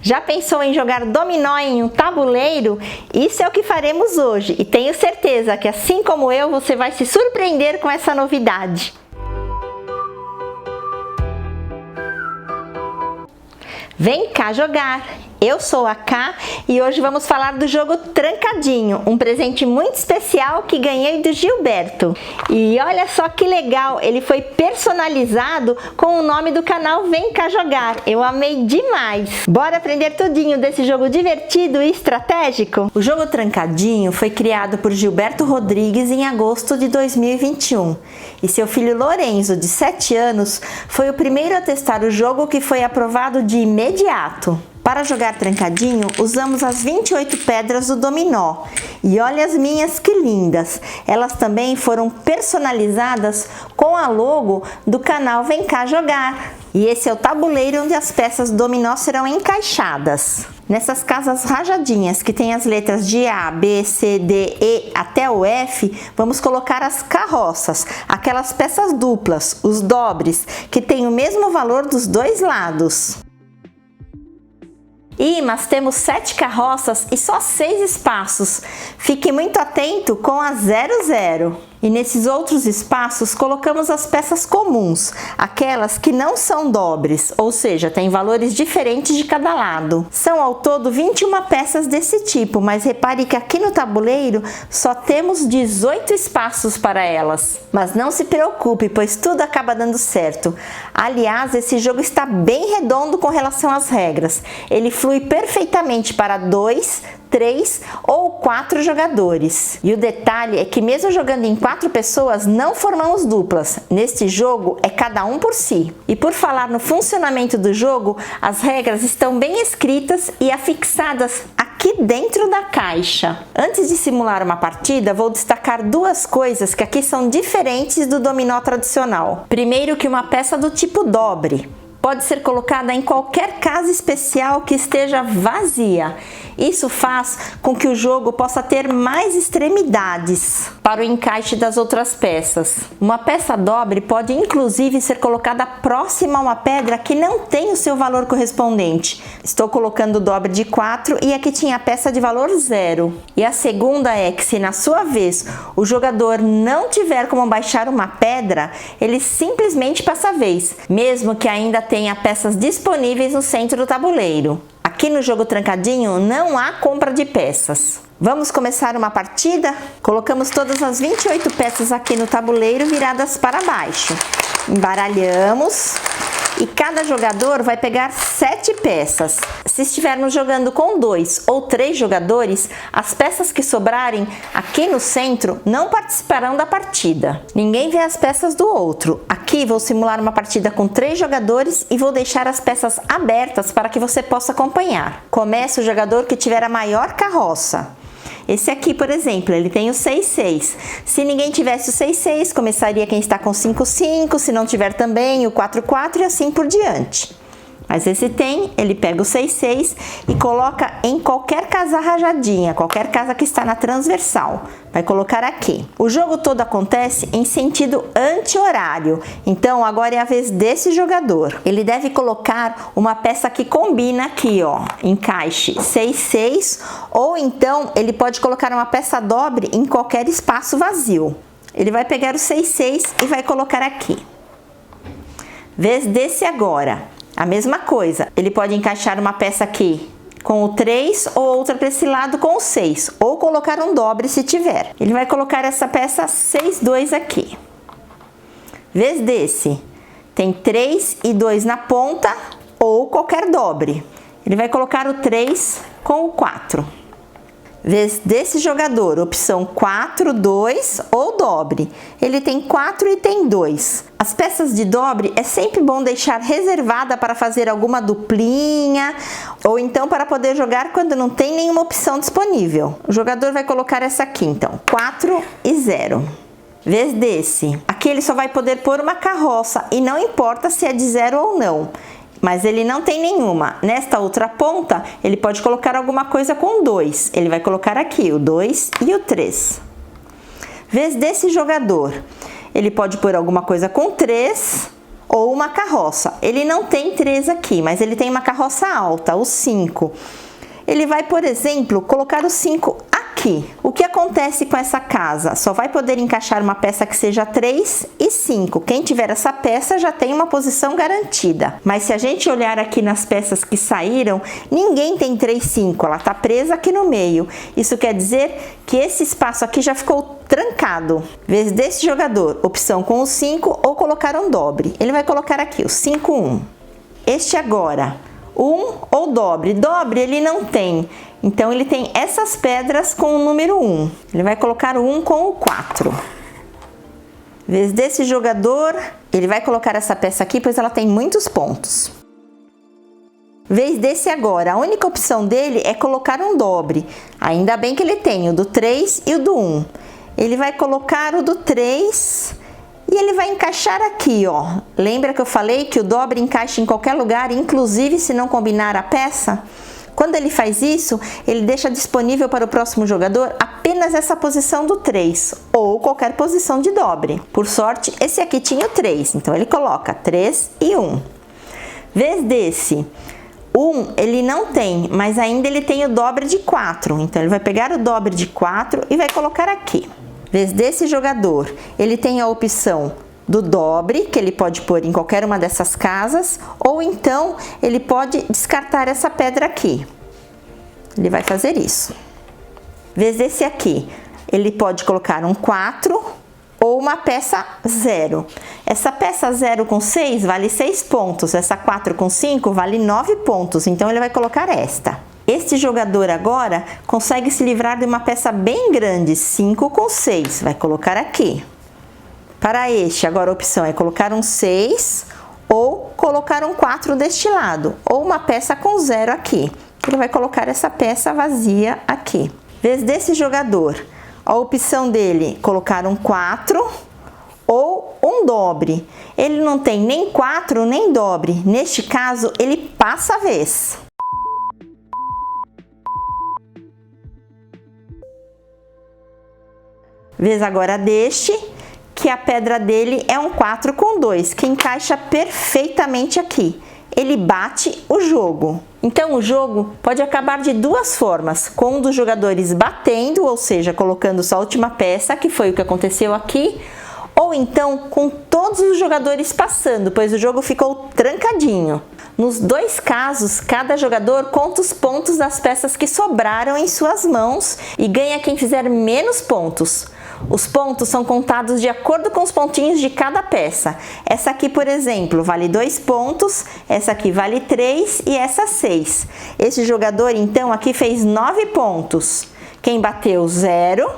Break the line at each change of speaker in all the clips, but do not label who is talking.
Já pensou em jogar dominó em um tabuleiro? Isso é o que faremos hoje e tenho certeza que, assim como eu, você vai se surpreender com essa novidade. Vem cá jogar! Eu sou a Ká e hoje vamos falar do jogo Trancadinho, um presente muito especial que ganhei do Gilberto. E olha só que legal, ele foi personalizado com o nome do canal Vem Cá Jogar. Eu amei demais! Bora aprender tudinho desse jogo divertido e estratégico? O jogo Trancadinho foi criado por Gilberto Rodrigues em agosto de 2021 e seu filho Lorenzo, de 7 anos, foi o primeiro a testar o jogo, que foi aprovado de imediato. Para jogar Trancadinho, usamos as 28 pedras do dominó. E olha as minhas que lindas! Elas também foram personalizadas com a logo do canal Vem Cá Jogar. E esse é o tabuleiro onde as peças do dominó serão encaixadas. Nessas casas rajadinhas que tem as letras de A, B, C, D, E até o F, vamos colocar as carroças, aquelas peças duplas, os dobres, que têm o mesmo valor dos dois lados. Mas temos 7 carroças e só 6 espaços. Fique muito atento com a 00. E nesses outros espaços colocamos as peças comuns, aquelas que não são dobres, ou seja, têm valores diferentes de cada lado. São ao todo 21 peças desse tipo, mas repare que aqui no tabuleiro só temos 18 espaços para elas. Mas não se preocupe, pois tudo acaba dando certo. Aliás, esse jogo está bem redondo com relação às regras. Ele flui perfeitamente para 2, 3 ou 4 jogadores. E o detalhe é que mesmo jogando em 4 pessoas, não formamos duplas. Neste jogo é cada um por si. E por falar no funcionamento do jogo, as regras estão bem escritas e afixadas aqui dentro da caixa. Antes de simular uma partida, vou destacar duas coisas que aqui são diferentes do dominó tradicional. Primeiro, que uma peça do tipo dobre pode ser colocada em qualquer casa especial que esteja vazia. Isso faz com que o jogo possa ter mais extremidades para o encaixe das outras peças. Uma peça dobre pode inclusive ser colocada próxima a uma pedra que não tem o seu valor correspondente. Estou colocando o dobre de 4 e aqui tinha a peça de valor 0. E a segunda é que, se na sua vez o jogador não tiver como baixar uma pedra, ele simplesmente passa a vez, mesmo que ainda tenha peças disponíveis no centro do tabuleiro. Aqui no jogo Trancadinho não há compra de peças. Vamos começar uma partida? Colocamos todas as 28 peças aqui no tabuleiro viradas para baixo. Embaralhamos e cada jogador vai pegar 7 peças. Se estivermos jogando com 2 ou 3 jogadores, as peças que sobrarem aqui no centro não participarão da partida. Ninguém vê as peças do outro. Aqui vou simular uma partida com 3 jogadores e vou deixar as peças abertas para que você possa acompanhar. Começa o jogador que tiver a maior carroça. Esse aqui, por exemplo, ele tem o 6-6. Se ninguém tivesse o 6-6, começaria quem está com 5-5, se não tiver também o 4-4 e assim por diante. Mas esse tem, ele pega o 6-6 e coloca em qualquer casa rajadinha, qualquer casa que está na transversal. Vai colocar aqui. O jogo todo acontece em sentido anti-horário, então agora é a vez desse jogador. Ele deve colocar uma peça que combina aqui, ó, encaixe 6-6, ou então ele pode colocar uma peça dobre em qualquer espaço vazio. Ele vai pegar o 6-6 e vai colocar aqui. Vez desse agora. A mesma coisa, ele pode encaixar uma peça aqui com o 3 ou outra para esse lado com o 6, ou colocar um dobre se tiver. Ele vai colocar essa peça 6-2 aqui. Vez desse, tem 3 e 2 na ponta ou qualquer dobre. Ele vai colocar o 3 com o 4. Vez desse jogador, opção 4, 2 ou dobre. Ele tem 4 e tem 2. As peças de dobre é sempre bom deixar reservada para fazer alguma duplinha ou então para poder jogar quando não tem nenhuma opção disponível. O jogador vai colocar essa aqui, então, 4 e 0. Vez desse, aqui ele só vai poder pôr uma carroça e não importa se é de 0 ou não. Mas ele não tem nenhuma. Nesta outra ponta, ele pode colocar alguma coisa com 2. Ele vai colocar aqui o 2 e o 3. Vez desse jogador, ele pode pôr alguma coisa com 3 ou uma carroça. Ele não tem 3 aqui, mas ele tem uma carroça alta, o 5. Ele vai, por exemplo, colocar o 5 aqui. O que acontece com essa casa? Só vai poder encaixar uma peça que seja 3 e 5. Quem tiver essa peça já tem uma posição garantida. Mas se a gente olhar aqui nas peças que saíram, ninguém tem 3, 5. Ela está presa aqui no meio. Isso quer dizer que esse espaço aqui já ficou trancado. Vez desse jogador, opção com o 5 ou colocar um dobre. Ele vai colocar aqui o 5, 1. Este agora, 1 ou dobre. Dobre ele não tem, então ele tem essas pedras com o número 1. Ele vai colocar o 1 com o 4. Vez desse jogador, ele vai colocar essa peça aqui, pois ela tem muitos pontos. Vez desse agora, a única opção dele é colocar um dobre. Ainda bem que ele tem o do 3 e o do 1. Ele vai colocar o do 3 e ele vai encaixar aqui, ó. Lembra que eu falei que o dobre encaixa em qualquer lugar, inclusive se não combinar a peça? Quando ele faz isso, ele deixa disponível para o próximo jogador apenas essa posição do 3, ou qualquer posição de dobre. Por sorte, esse aqui tinha o 3, então ele coloca 3 e 1. Vez desse, 1 ele não tem, mas ainda ele tem o dobre de 4, então ele vai pegar o dobre de 4 e vai colocar aqui. Vez desse jogador, ele tem a opção do dobre, que ele pode pôr em qualquer uma dessas casas, ou então ele pode descartar essa pedra aqui. Ele vai fazer isso. Vez desse aqui, ele pode colocar um 4 ou uma peça 0. Essa peça 0 com 6 vale 6 pontos, essa 4 com 5 vale 9 pontos, então ele vai colocar esta. Este jogador agora consegue se livrar de uma peça bem grande, 5 com 6, vai colocar aqui. Para este, agora a opção é colocar um 6 ou colocar um 4 deste lado, ou uma peça com 0 aqui. Ele vai colocar essa peça vazia aqui. Vez desse jogador, a opção dele colocar um 4 ou um dobre. Ele não tem nem 4 nem dobre, neste caso ele passa a vez. Vez agora deste, que a pedra dele é um 4 com 2, que encaixa perfeitamente aqui. Ele bate o jogo. Então o jogo pode acabar de duas formas, com um dos jogadores batendo, ou seja, colocando sua última peça, que foi o que aconteceu aqui, ou então com todos os jogadores passando, pois o jogo ficou trancadinho. Nos dois casos, cada jogador conta os pontos das peças que sobraram em suas mãos e ganha quem fizer menos pontos. Os pontos são contados de acordo com os pontinhos de cada peça. Essa aqui, por exemplo, vale 2 pontos, essa aqui vale 3 e essa 6. Esse jogador, então, aqui fez 9 pontos. Quem bateu 0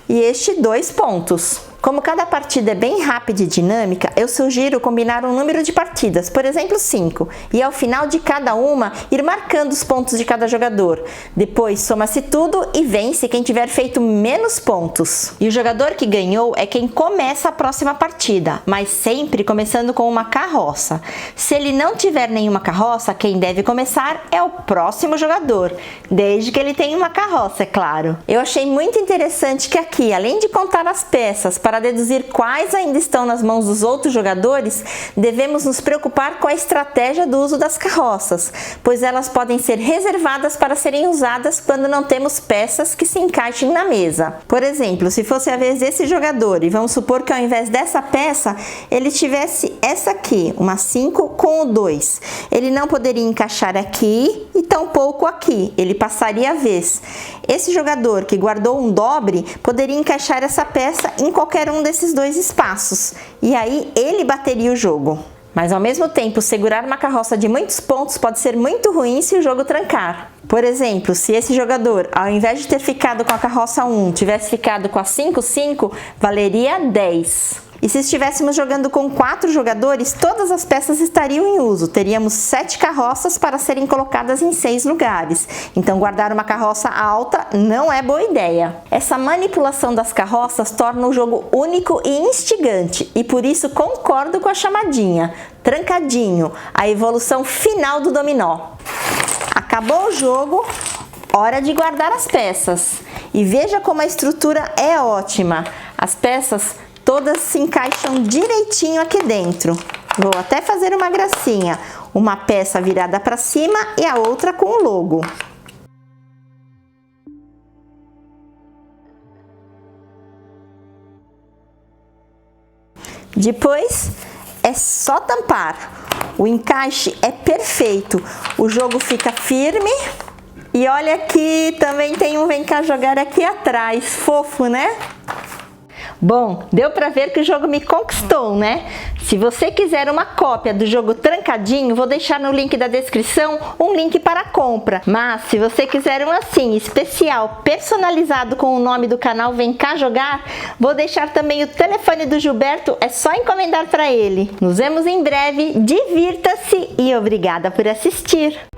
e este 2 pontos. Como cada partida é bem rápida e dinâmica, eu sugiro combinar um número de partidas, por exemplo 5, e ao final de cada uma ir marcando os pontos de cada jogador. Depois soma-se tudo e vence quem tiver feito menos pontos. E o jogador que ganhou é quem começa a próxima partida, mas sempre começando com uma carroça. Se ele não tiver nenhuma carroça, quem deve começar é o próximo jogador, desde que ele tenha uma carroça, é claro. Eu achei muito interessante que aqui, além de contar as peças para deduzir quais ainda estão nas mãos dos outros jogadores, devemos nos preocupar com a estratégia do uso das carroças, pois elas podem ser reservadas para serem usadas quando não temos peças que se encaixem na mesa. Por exemplo, se fosse a vez desse jogador, e vamos supor que ao invés dessa peça, ele tivesse essa aqui, uma 5 com o 2. Ele não poderia encaixar aqui e tampouco aqui, ele passaria a vez. Esse jogador que guardou um dobre poderia encaixar essa peça em qualquer um desses dois espaços, e aí ele bateria o jogo. Mas ao mesmo tempo, segurar uma carroça de muitos pontos pode ser muito ruim se o jogo trancar. Por exemplo, se esse jogador, ao invés de ter ficado com a carroça 1, tivesse ficado com a 5-5, valeria 10. E se estivéssemos jogando com 4 jogadores, todas as peças estariam em uso. Teríamos 7 carroças para serem colocadas em 6 lugares. Então guardar uma carroça alta não é boa ideia. Essa manipulação das carroças torna o jogo único e instigante. E por isso concordo com a chamadinha. Trancadinho, a evolução final do dominó. Acabou o jogo, hora de guardar as peças. E veja como a estrutura é ótima. As peças todas se encaixam direitinho aqui dentro. Vou até fazer uma gracinha, uma peça virada para cima e a outra com o logo. Depois é só tampar. O encaixe é perfeito, o jogo fica firme. E olha aqui, também tem um Vem Cá Jogar aqui atrás, fofo, né? Bom, deu pra ver que o jogo me conquistou, né? Se você quiser uma cópia do jogo Trancadinho, vou deixar no link da descrição um link para compra. Mas se você quiser um assim, especial, personalizado com o nome do canal Vem Cá Jogar, vou deixar também o telefone do Gilberto, é só encomendar para ele. Nos vemos em breve, divirta-se e obrigada por assistir!